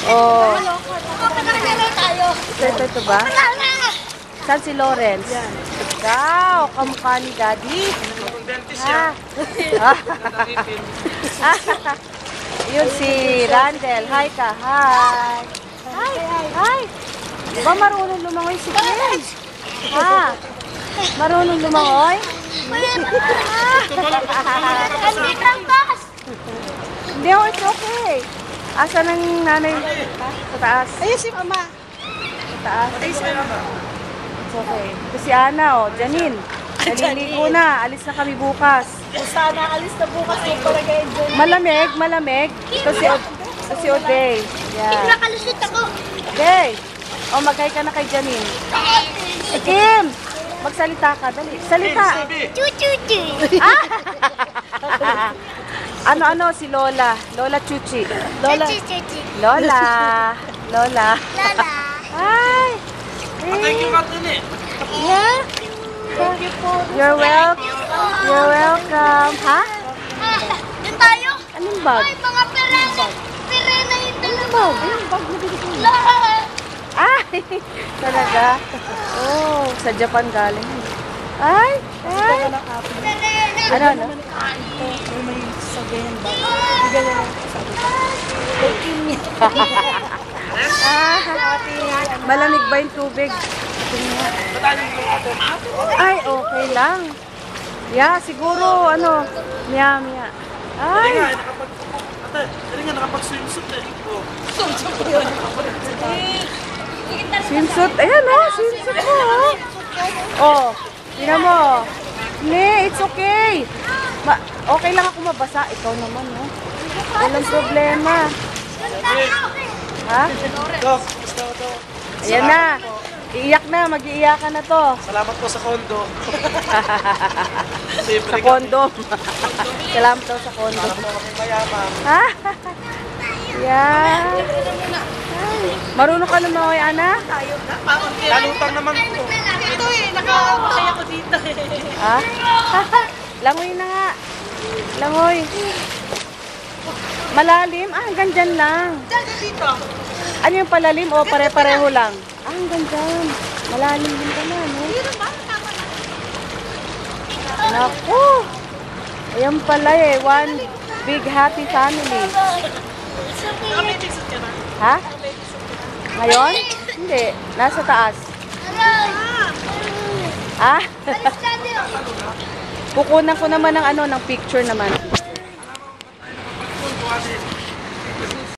Oh. Pinakilala tayo. Ito ba? Saan si Lawrence? Ikaw, kamukha ni Daddy. Ah. Yun si Randel. Hi ka. Hi. Hi. Diba marunong lumangoy si Ken? Ha? Marunong lumangoy? Hindi ako, it's okay. Asa ng nanay? Sa taas. Ayun si Mama. Sa taas. It's okay. Ito si Ana, oh. Janine. Naliligo na. Alis na kami bukas. Sana alis na bukas yung palagay dyan. Malamig, malamig. Ito si Oday. Yeah. Nakalusot ako. Oday. O, mag-hi ka na kay Janine. Kim! Magsalita ka. Dali. Salita. Chu-chu-chu. Ano, si Lola. Lola Chuchi. Lola. Chu-chu-chu. Lola. Lola. Lala. Hi. Thank you, Katine. Yeah. Thank you po. You're welcome. You're welcome. Ha? Yun tayo. Anong bag? Ay, mga perena. Perena yung dalawa. Anong bag na binigay mo? Lahat. Ay! Talaga? Oh, sa Japan galing. Ay! Ay! Ano? May sabihin ba? Bigyan na lang sabi ko. Taking niya. Malamig ba yung tubig? Ay, okay lang. Yeah, siguro, ano, miya. Ay! Dali nga, nakapag-swimsuit eh. Swimsuit. Ayan o, swimsuit mo. Oh, tingnan mo. Ne, it's okay. Okay lang ako mabasa. Ikaw naman, no? Walang problema. Ha? Ayan na. Iiyak na, mag-iiyakan na to. Salamat po sa kondo. Sa kondo. Salamat daw sa kondo. Mayaman. Ha? Yeah. Marunong ka lumangoy, Ana? Lalutang naman po. Ito eh, nakakaya ko dito eh. Ha? Langoy na nga. Langoy. Malalim? Ah, hanggang dyan lang. Dito. Ano yung palalim o pare-pareho lang? Ah, hanggang dyan. Malalim din pala, no? Naku! Ayan pala eh. One big happy family. Ha? Ngayon? Hindi. Nasa taas. Ah? Kukunan ko naman ng ano, ng picture naman.